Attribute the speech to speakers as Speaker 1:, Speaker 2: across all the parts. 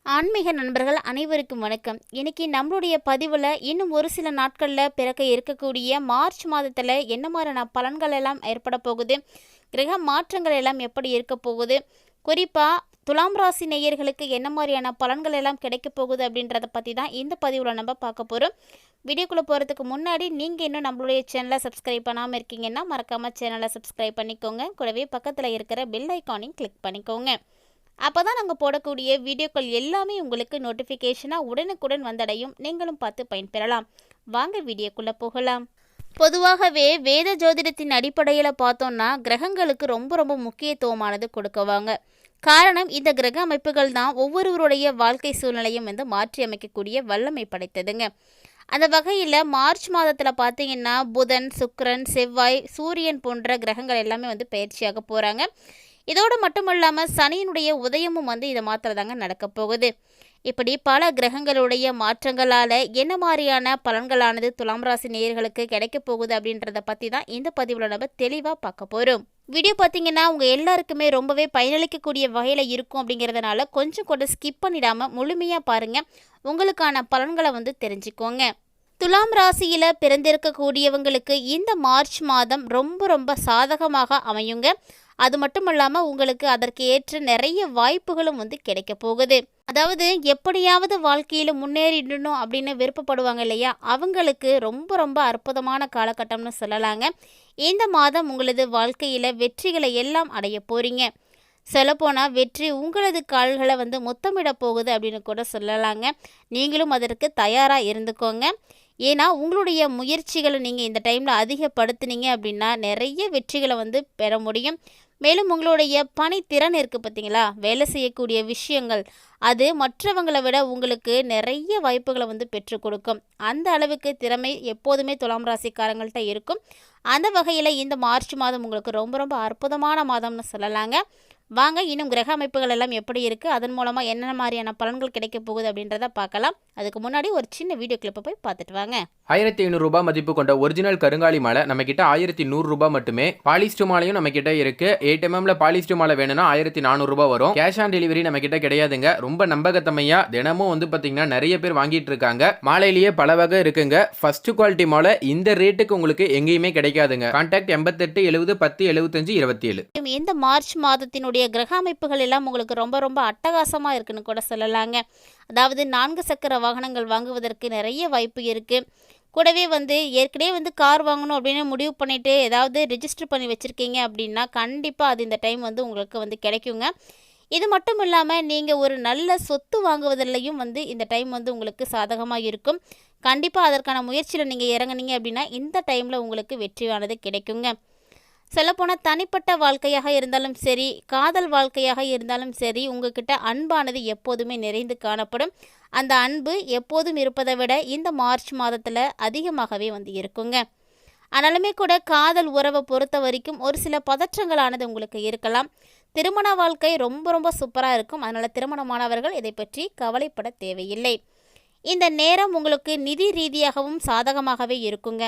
Speaker 1: ஆன்மீக நண்பர்கள் அனைவருக்கும் வணக்கம். இன்னைக்கு நம்மளுடைய பதிவில் இன்னும் ஒரு சில நாட்களில் பிறக்க இருக்கக்கூடிய மார்ச் மாதத்தில் என்ன மாதிரியான பலன்கள் எல்லாம் ஏற்பட போகுது, கிரக மாற்றங்கள் எல்லாம் எப்படி இருக்க போகுது, குறிப்பாக துலாம் ராசி நேயர்களுக்கு என்ன மாதிரியான பலன்கள் எல்லாம் கிடைக்க போகுது அப்படின்றத பற்றி தான் இந்த பதிவில் நம்ம பார்க்க போகிறோம். வீடியோக்குள்ளே போகிறதுக்கு முன்னாடி நீங்கள் இன்னும் நம்மளுடைய சேனலை சப்ஸ்கிரைப் பண்ணாமல் இருக்கீங்கன்னா மறக்காமல் சேனலை சப்ஸ்கிரைப் பண்ணிக்கோங்க. கூடவே பக்கத்தில் இருக்கிற பெல் ஐக்கானையும் கிளிக் பண்ணிக்கோங்க. அப்போ தான் நாங்கள் போடக்கூடிய வீடியோக்கள் எல்லாமே உங்களுக்கு நோட்டிஃபிகேஷனாக உடனுக்குடன் வந்தடையும். நீங்களும் பார்த்து பயன்பெறலாம். வாங்க வீடியோக்குள்ளே போகலாம். பொதுவாகவே வேத ஜோதிடத்தின் அடிப்படையில் பார்த்தோம்னா கிரகங்களுக்கு ரொம்ப ரொம்ப முக்கியத்துவமானது கொடுக்குவாங்க. காரணம், இந்த கிரக அமைப்புகள் தான் ஒவ்வொருவருடைய வாழ்க்கை சூழ்நிலையும் மாற்றி அமைக்கக்கூடிய வல்லமை படைத்ததுங்க. அந்த வகையில் மார்ச் மாதத்தில் பார்த்தீங்கன்னா புதன், சுக்கிரன், செவ்வாய், சூரியன் போன்ற கிரகங்கள் எல்லாமே பயிற்சியாக போகிறாங்க. இதோடு மட்டும் இல்லாமல் சனியினுடைய உதயமும் இதை மாத்திரதாங்க நடக்க போகுது. இப்படி பல கிரகங்களுடைய மாற்றங்களால் என்ன மாதிரியான பலன்களானது துலாம் ராசி நேயர்களுக்கு கிடைக்க போகுது அப்படின்றத பற்றி தான் இந்த பதிவில் நம்ம தெளிவாக பார்க்க போகிறோம். வீடியோ பார்த்தீங்கன்னா உங்கள் எல்லாருக்குமே ரொம்பவே பயனளிக்கக்கூடிய வகையில் இருக்கும். அப்படிங்கிறதுனால கொஞ்சம் கூட ஸ்கிப் பண்ணிடாமல் முழுமையாக பாருங்கள். உங்களுக்கான பலன்களை தெரிஞ்சுக்கோங்க. துலாம் ராசியில் பிறந்திருக்கக்கூடியவங்களுக்கு இந்த மார்ச் மாதம் ரொம்ப ரொம்ப சாதகமாக அமையுங்க. அது மட்டும் இல்லாமல் உங்களுக்கு அதற்கு ஏற்ற நிறைய வாய்ப்புகளும் கிடைக்க போகுது. அதாவது எப்படியாவது வாழ்க்கையில் முன்னேறிடணும் அப்படின்னு விருப்பப்படுவாங்க இல்லையா, அவங்களுக்கு ரொம்ப ரொம்ப அற்புதமான காலகட்டம்னு சொல்லலாங்க. இந்த மாதம் உங்களது வாழ்க்கையில் வெற்றிகளை எல்லாம் அடைய போகிறீங்க. சொல்லப்போனால் வெற்றி உங்களது கால்களை முத்தமிட போகுது அப்படின்னு கூட சொல்லலாங்க. நீங்களும் அதற்கு தயாராக இருந்துக்கோங்க. ஏன்னா உங்களுடைய முயற்சிகளை நீங்கள் இந்த டைமில் அதிகப்படுத்தினீங்க அப்படின்னா நிறைய வெற்றிகளை பெற முடியும். மேலும் உங்களுடைய பணித்திறன் இருக்குது பார்த்தீங்களா, வேலை செய்யக்கூடிய விஷயங்கள், அது மற்றவங்களை விட உங்களுக்கு நிறைய வாய்ப்புகளை பெற்றுக் கொடுக்கும். அந்த அளவுக்கு திறமை எப்போதுமே துலாம் ராசிக்காரங்கள்ட்ட இருக்கும். அந்த வகையில் இந்த மார்ச் மாதம் உங்களுக்கு ரொம்ப ரொம்ப அற்புதமான மாதம்னு சொல்லலாங்க. வாங்க இன்னும் கிரக அமைப்புகள் எல்லாம் எப்படி இருக்குது, அதன் மூலமாக என்னென்ன மாதிரியான பலன்கள் கிடைக்க போகுது அப்படின்றத பார்க்கலாம். அதுக்கு முன்னாடி ஒரு சின்ன வீடியோ கிளிப்பை போய் பார்த்துட்டு வாங்க.
Speaker 2: 1500 ரூபாய் மதிப்பு கொண்ட ஒரிஜினல் கருங்காலி மாலை நம்ம கிட்ட 1100 ரூபாய் மட்டுமே. பாலிஸ்டர் மாலையும் நம்ம கிட்ட இருக்கு. 8 mm பாலிஸ்டர் மாலை வேணும்னா 1400 ரூபாய் வரும். கேஷ் ஆன் டெலிவரி நம்ம கிட்ட கிடையாதுங்க. ரொம்ப நம்பகத்தமையா தினமும் பாத்தீங்கன்னா நிறைய பேர் வாங்கிட்டு இருக்காங்க. மாலையிலேயே பல வகை இருக்குங்க. ஃபர்ஸ்ட் குவாலிட்டி மாலை இந்த ரேட்டுக்கு உங்களுக்கு எங்கேயுமே கிடைக்காதுங்க. கான்டாக்ட் 88 70 10 75 27.
Speaker 1: இந்த மார்ச் மாதத்தினுடைய கிரக அமைப்புகள் எல்லாம் உங்களுக்கு ரொம்ப ரொம்ப அட்டகாசமா இருக்குன்னு கூட சொல்லலாங்க. அதாவது 4 சக்கர வாகனங்கள் வாங்குவதற்கு நிறைய வாய்ப்பு இருக்கு. கூடவே ஏற்கனவே கார் வாங்கணும் அப்படின்னு முடிவு பண்ணிட்டு ஏதாவது ரெஜிஸ்டர் பண்ணி வச்சிருக்கீங்க அப்படின்னா கண்டிப்பாக அது இந்த டைம் உங்களுக்கு கிடைக்குங்க. இது மட்டும் இல்லாமல் நீங்கள் ஒரு நல்ல சொத்து வாங்குவதிலையும் இந்த டைம் உங்களுக்கு சாதகமாக இருக்கும். கண்டிப்பாக அதற்கான முயற்சியில் நீங்கள் இறங்குனீங்க அப்படின்னா இந்த டைமில் உங்களுக்கு வெற்றியானது கிடைக்குங்க. சொல்லப்போனால் தனிப்பட்ட வாழ்க்கையாக இருந்தாலும் சரி, காதல் வாழ்க்கையாக இருந்தாலும் சரி, உங்ககிட்ட அன்பானது எப்போதுமே நிறைந்து காணப்படும். அந்த அன்பு எப்போதும் இருப்பதை விட இந்த மார்ச் மாதத்தில் அதிகமாகவே இருக்குங்க. ஆனாலுமே கூட காதல் உறவை பொறுத்த வரைக்கும் ஒரு சில பதற்றங்களானது உங்களுக்கு இருக்கலாம். திருமண வாழ்க்கை ரொம்ப ரொம்ப சூப்பராக இருக்கும். அதனால் திருமணமானவர்கள் இதை பற்றி கவலைப்பட தேவையில்லை. இந்த நேரம் உங்களுக்கு நிதி ரீதியாகவும் சாதகமாகவே இருக்குங்க.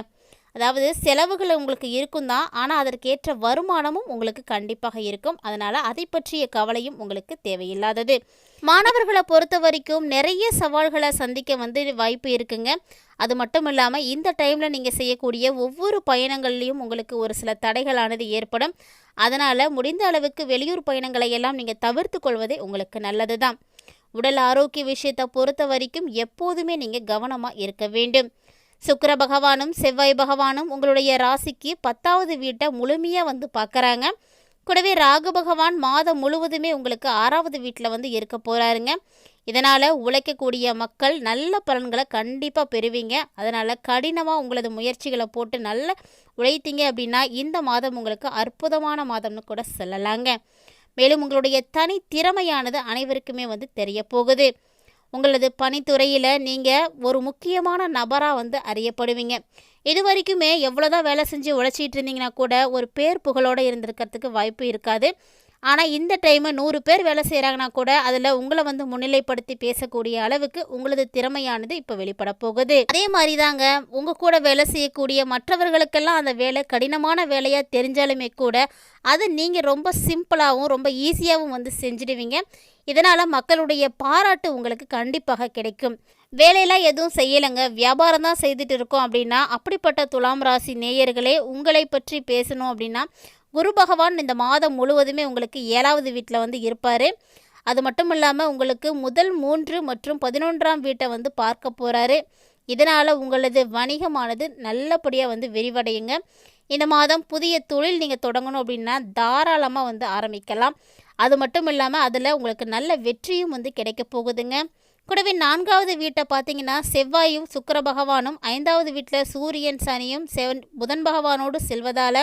Speaker 1: அதாவது செலவுகள் உங்களுக்கு இருக்கும் தான், ஆனால் அதற்கேற்ற வருமானமும் உங்களுக்கு கண்டிப்பாக இருக்கும். அதனால் அதை பற்றிய கவலையும் உங்களுக்கு தேவையில்லாதது. மாணவர்களை பொறுத்த வரைக்கும் நிறைய சவால்களை சந்திக்க வாய்ப்பு இருக்குங்க. அது மட்டும் இல்லாமல் இந்த டைமில் நீங்கள் செய்யக்கூடிய ஒவ்வொரு பயணங்கள்லேயும் உங்களுக்கு ஒரு சில தடைகளானது ஏற்படும். அதனால் முடிந்த அளவுக்கு வெளியூர் பயணங்களை எல்லாம் நீங்கள் தவிர்த்து கொள்வதே உங்களுக்கு நல்லது தான். உடல் ஆரோக்கிய விஷயத்தை பொறுத்த வரைக்கும் எப்போதுமே நீங்கள் கவனமாக இருக்க வேண்டும். சுக்கிர பகவானும் செவ்வாய் பகவானும் உங்களுடைய ராசிக்கு 10வது வீட்டை முழுமையாக பார்க்குறாங்க. கூடவே ராகு பகவான் மாதம் முழுவதுமே உங்களுக்கு 6வது வீட்டில் இருக்க போகிறாருங்க. இதனால் உழைக்கக்கூடிய மக்கள் நல்ல பலன்களை கண்டிப்பாக பெறுவீங்க. அதனால் கடினமாக உங்களது முயற்சிகளை போட்டு நல்ல உழைத்தீங்க அப்படின்னா இந்த மாதம் உங்களுக்கு அற்புதமான மாதம்னு கூட சொல்லலாங்க. மேலும் உங்களுடைய தனி திறமையானது அனைவருக்குமே தெரிய போகுது. உங்களது பணித்துறையில் நீங்கள் ஒரு முக்கியமான நபராக அறியப்படுவீங்க. இது வரைக்குமே எவ்வளோதான் வேலை செஞ்சு உழைச்சிட்டு இருந்தீங்கன்னா கூட ஒரு பேர் புகழோடு இருந்திருக்கிறதுக்கு வாய்ப்பு இருக்காது. ஆனால் இந்த டைமு 100 பேர் வேலை செய்கிறாங்கன்னா கூட அதில் உங்களை வந்து முன்னிலைப்படுத்தி பேசக்கூடிய அளவுக்கு உங்களது திறமையானது இப்போ வெளிப்பட போகுது. அதே மாதிரி தாங்க உங்கள் கூட வேலை செய்யக்கூடிய மற்றவர்களுக்கெல்லாம் அந்த வேலை கடினமான வேலையாக தெரிஞ்சாலுமே கூட அது நீங்கள் ரொம்ப சிம்பிளாகவும் ரொம்ப ஈஸியாகவும் வந்து செஞ்சிடுவீங்க. இதனால் மக்களுடைய பாராட்டு உங்களுக்கு கண்டிப்பாக கிடைக்கும். வேலையெல்லாம் எதுவும் செய்யலைங்க, வியாபாரம் தான் செய்துட்டு இருக்கோம் அப்படின்னா, அப்படிப்பட்ட துலாம் ராசி நேயர்களே, உங்களை பற்றி பேசணும் அப்படின்னா குரு பகவான் இந்த மாதம் முழுவதுமே உங்களுக்கு 7வது வீட்டில் வந்து இருப்பார். அது மட்டும் இல்லாமல் உங்களுக்கு முதல் 3 மற்றும் 11ஆம் வீட்டை வந்து பார்க்க போகிறாரு. இதனால் உங்களது வணிகமானது நல்லபடியாக வந்து விரிவடையுங்க. இந்த மாதம் புதிய தொழில் நீங்கள் தொடங்கணும் அப்படின்னா தாராளமாக வந்து ஆரம்பிக்கலாம். அது மட்டும் இல்லாமல் அதில் உங்களுக்கு நல்ல வெற்றியும் வந்து கிடைக்க போகுதுங்க. கூடவே 4வது வீட்டை பார்த்தீங்கன்னா செவ்வாயும் சுக்கிர பகவானும் 5வது வீட்டில் சூரியன் சனியும் புதன் பகவானோடு செல்வதால்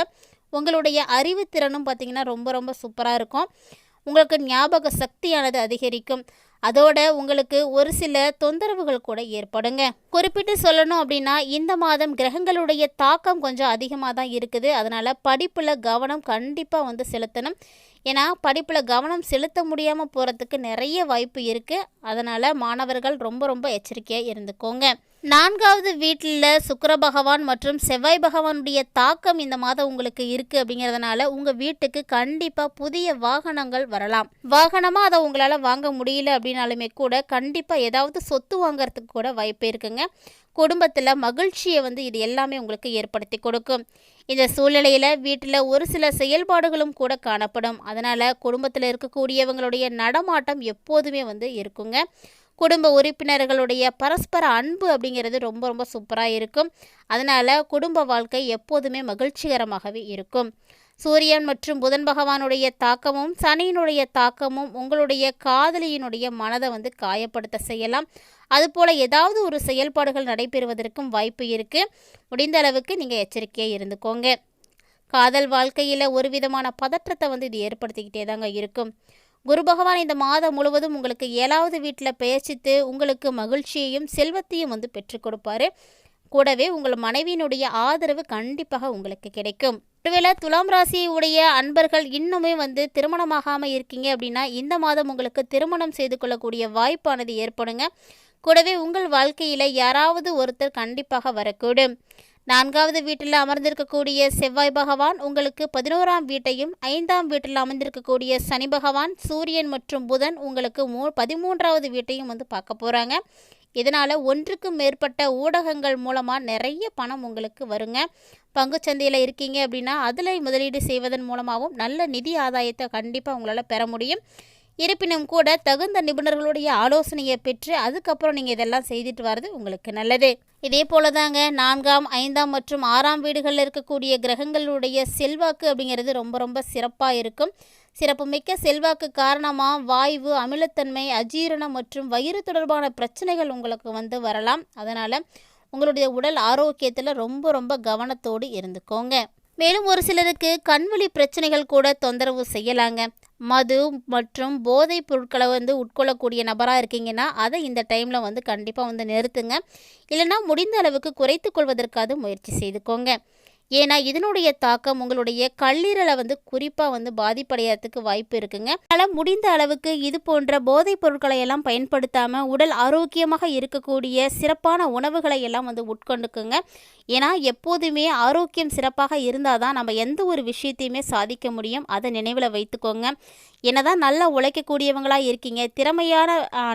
Speaker 1: உங்களுடைய அறிவுத்திறனும் பார்த்திங்கன்னா ரொம்ப ரொம்ப சூப்பராக இருக்கும். உங்களுக்கு ஞாபக சக்தியானது அதிகரிக்கும். அதோட உங்களுக்கு ஒரு சில தொந்தரவுகள் கூட ஏற்படுங்க. குறிப்பிட்டு சொல்லணும் அப்படின்னா இந்த மாதம் கிரகங்களுடைய தாக்கம் கொஞ்சம் அதிகமாக தான் இருக்குது. அதனால் படிப்பில் கவனம் கண்டிப்பாக வந்து செலுத்தணும். ஏன்னா படிப்பில் கவனம் செலுத்த முடியாமல் போகிறதுக்கு நிறைய வாய்ப்பு இருக்குது. அதனால் மாணவர்கள் ரொம்ப ரொம்ப எச்சரிக்கையாக இருந்துக்கோங்க. 4வது வீட்டில் சுக்கிர பகவான் மற்றும் செவ்வாய் பகவானுடைய தாக்கம் இந்த மாதம் உங்களுக்கு இருக்குது. அப்படிங்கிறதுனால உங்கள் வீட்டுக்கு கண்டிப்பாக புதிய வாகனங்கள் வரலாம். வாகனமாக அதை உங்களால் வாங்க முடியல அப்படின்னாலுமே கூட கண்டிப்பாக ஏதாவது சொத்து வாங்கிறதுக்கு கூட வாய்ப்பு இருக்குங்க. குடும்பத்தில் மகிழ்ச்சியை வந்து இது எல்லாமே உங்களுக்கு ஏற்படுத்தி கொடுக்கும். இந்த சூழ்நிலையில் வீட்டில் ஒரு சில செயல்பாடுகளும் கூட காணப்படும். அதனால் குடும்பத்தில் இருக்கக்கூடியவங்களுடைய நடமாட்டம் எப்போதுமே வந்து இருக்குங்க. குடும்ப உறுப்பினர்களுடைய பரஸ்பர அன்பு அப்படிங்கிறது ரொம்ப ரொம்ப சூப்பராக இருக்கும். அதனால் குடும்ப வாழ்க்கை எப்போதுமே மகிழ்ச்சிகரமாகவே இருக்கும். சூரியன் மற்றும் புதன் பகவானுடைய தாக்கமும் சனியினுடைய தாக்கமும் உங்களுடைய காதலியினுடைய மனதை வந்து காயப்படுத்த செய்யலாம். அதுபோல் ஏதாவது ஒரு செயல்பாடுகள் நடைபெறுவதற்கும் வாய்ப்பு இருக்குது. முடிந்த அளவுக்கு நீங்கள் எச்சரிக்கையாக இருந்துக்கோங்க. காதல் வாழ்க்கையில் ஒரு விதமான பதற்றத்தை வந்து இது ஏற்படுத்திக்கிட்டே தாங்க இருக்கும். குரு பகவான் இந்த மாதம் முழுவதும் உங்களுக்கு 7வது வீட்டில் பெயர்ச்சித்து உங்களுக்கு மகிழ்ச்சியையும் செல்வத்தையும் வந்து பெற்றுக் கொடுப்பாரு. கூடவே உங்கள் மனைவியினுடைய ஆதரவு கண்டிப்பாக உங்களுக்கு கிடைக்கும். ஒருவேளை துலாம் ராசியை உடைய அன்பர்கள் இன்னுமே வந்து திருமணமாகாமல் இருக்கீங்க அப்படின்னா இந்த மாதம் உங்களுக்கு திருமணம் செய்து கொள்ளக்கூடிய வாய்ப்பானது ஏற்படுங்க. கூடவே உங்கள் வாழ்க்கையில் யாராவது ஒருத்தர் கண்டிப்பாக வரக்கூடும். 4வது வீட்டில் அமர்ந்திருக்கக்கூடிய செவ்வாய் பகவான் உங்களுக்கு 11ஆம் வீட்டையும் 5ஆம் வீட்டில் அமர்ந்திருக்கக்கூடிய சனி பகவான் சூரியன் மற்றும் புதன் உங்களுக்கு 13வது வீட்டையும் வந்து பார்க்க போகிறாங்க. இதனால் ஒன்றுக்கு மேற்பட்ட ஊடகங்கள் மூலமாக நிறைய பணம் உங்களுக்கு வருங்க. பங்குச்சந்தையில் இருக்கீங்க அப்படின்னா அதில் முதலீடு செய்வதன் மூலமாகவும் நல்ல நிதி ஆதாயத்தை கண்டிப்பாக உங்களால் பெற முடியும். இருப்பினும் கூட தகுந்த நிபுணர்களுடைய ஆலோசனையை பெற்று அதுக்கப்புறம் நீங்கள் இதெல்லாம் செய்துட்டு வர்றது உங்களுக்கு நல்லது. இதே போல தாங்க 4ஆம் 5ஆம் மற்றும் 6ஆம் வீடுகளில் இருக்கக்கூடிய கிரகங்களுடைய செல்வாக்கு அப்படிங்கிறது ரொம்ப ரொம்ப சிறப்பாக இருக்கும். சிறப்புமிக்க செல்வாக்கு காரணமாக வாய்வு, அமிலத்தன்மை, அஜீரணம் மற்றும் வயிறு தொடர்பான பிரச்சனைகள் உங்களுக்கு வந்து வரலாம். அதனால் உங்களுடைய உடல் ஆரோக்கியத்தில் ரொம்ப ரொம்ப கவனத்தோடு இருந்துக்கோங்க. மேலும் ஒரு சிலருக்கு கண்வலி பிரச்சனைகள் கூட தொந்தரவு செய்யலாங்க. மது மற்றும் போதைப் பொருட்களை வந்து உட்கொள்ளக்கூடிய நபராக இருக்கீங்கன்னா அதை இந்த டைமில் வந்து கண்டிப்பாக வந்து நிறுத்துங்க. இல்லைனா முடிந்த அளவுக்கு குறைத்து கொள்வதற்காக முயற்சி செய்துக்கோங்க. ஏன்னா இதனுடைய தாக்கம் உங்களுடைய கல்லீரலை வந்து குறிப்பாக வந்து பாதிப்படைகிறதுக்கு வாய்ப்பு இருக்குங்க. அதனால் முடிந்த அளவுக்கு இது போன்ற போதைப் பொருட்களை எல்லாம் பயன்படுத்தாமல் உடல் ஆரோக்கியமாக இருக்கக்கூடிய சிறப்பான உணவுகளை எல்லாம் வந்து உட்கொண்டுக்குங்க. ஏன்னா எப்போதுமே ஆரோக்கியம் சிறப்பாக இருந்தால் தான் நம்ம எந்த ஒரு விஷயத்தையுமே சாதிக்க முடியும். அதை நினைவில் வைத்துக்கோங்க. என்னதான் நல்லா உழைக்கக்கூடியவங்களாக இருக்கீங்க, திறமையான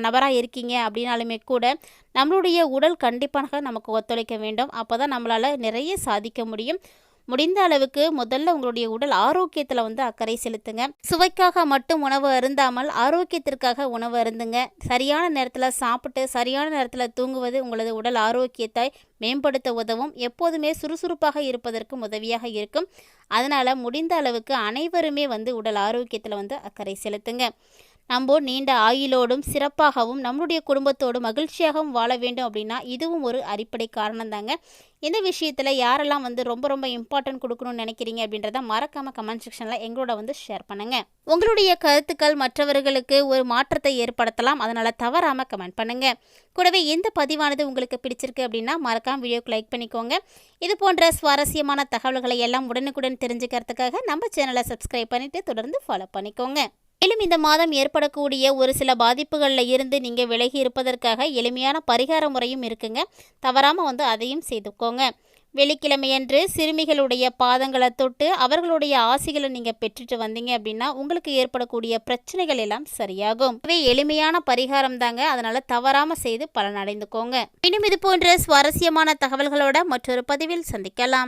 Speaker 1: நபராக இருக்கீங்க அப்படின்னாலுமே கூட நம்மளுடைய உடல் கண்டிப்பாக நமக்கு ஒத்துழைக்க வேண்டும். அப்போ தான் நம்மளால் நிறைய சாதிக்க முடியும். முடிந்த அளவுக்கு முதல்ல உங்களுடைய உடல் ஆரோக்கியத்தில் வந்து அக்கறை செலுத்துங்க. சுவைக்காக மட்டும் உணவு அருந்தாமல் ஆரோக்கியத்திற்காக உணவு அருந்துங்க. சரியான நேரத்தில் சாப்பிட்டு சரியான நேரத்தில் தூங்குவது உங்களது உடல் ஆரோக்கியத்தை மேம்படுத்த உதவும். எப்போதுமே சுறுசுறுப்பாக இருப்பதற்கும் உதவியாக இருக்கும். அதனால் முடிந்த அளவுக்கு அனைவருமே வந்து உடல் ஆரோக்கியத்தில் வந்து அக்கறை செலுத்துங்க. நம்ம நீண்ட ஆயுளோடும் சிறப்பாகவும் நம்மளுடைய குடும்பத்தோடு மகிழ்ச்சியாகவும் வாழ வேண்டும் அப்படின்னா இதுவும் ஒரு அடிப்படை காரணம் தாங்க. இந்த விஷயத்தில் யாரெல்லாம் ரொம்ப ரொம்ப இம்பார்ட்டன்ட் கொடுக்கணும்னு நினைக்கிறீங்க அப்படின்றத மறக்காமல் கமெண்ட் செக்ஷனில் எங்களோட ஷேர் பண்ணுங்கள். உங்களுடைய கருத்துக்கள் மற்றவர்களுக்கு ஒரு மாற்றத்தை ஏற்படுத்தலாம், அதனால் தவறாமல் கமெண்ட் பண்ணுங்கள். கூடவே இந்த பதிவானது உங்களுக்கு பிடிச்சிருக்கு அப்படின்னா மறக்காம வீடியோக்கு லைக் பண்ணிக்கோங்க. இது போன்ற சுவாரஸ்யமான தகவல்களை எல்லாம் உடனுக்குடன் தெரிஞ்சுக்கிறதுக்காக நம்ம சேனலை சப்ஸ்கிரைப் பண்ணிவிட்டு தொடர்ந்து ஃபாலோ பண்ணிக்கோங்க. மேலும் இந்த மாதம் ஏற்படக்கூடிய ஒரு சில பாதிப்புகளில் இருந்து நீங்கள் விலகி இருப்பதற்காக எளிமையான பரிகார முறையும் இருக்குங்க. தவறாமல் அதையும் செய்துக்கோங்க. வெள்ளிக்கிழமையன்று சிறுமிகளுடைய பாதங்களை தொட்டு அவர்களுடைய ஆசிகளை நீங்கள் பெற்றுட்டு வந்தீங்க அப்படின்னா உங்களுக்கு ஏற்படக்கூடிய பிரச்சனைகள் எல்லாம் சரியாகும். எளிமையான பரிகாரம் தாங்க, அதனால தவறாமல் செய்து பலனடைந்துக்கோங்க. இன்னும் இது போன்ற சுவாரஸ்யமான தகவல்களோட மற்றொரு பதிவில் சந்திக்கலாம்.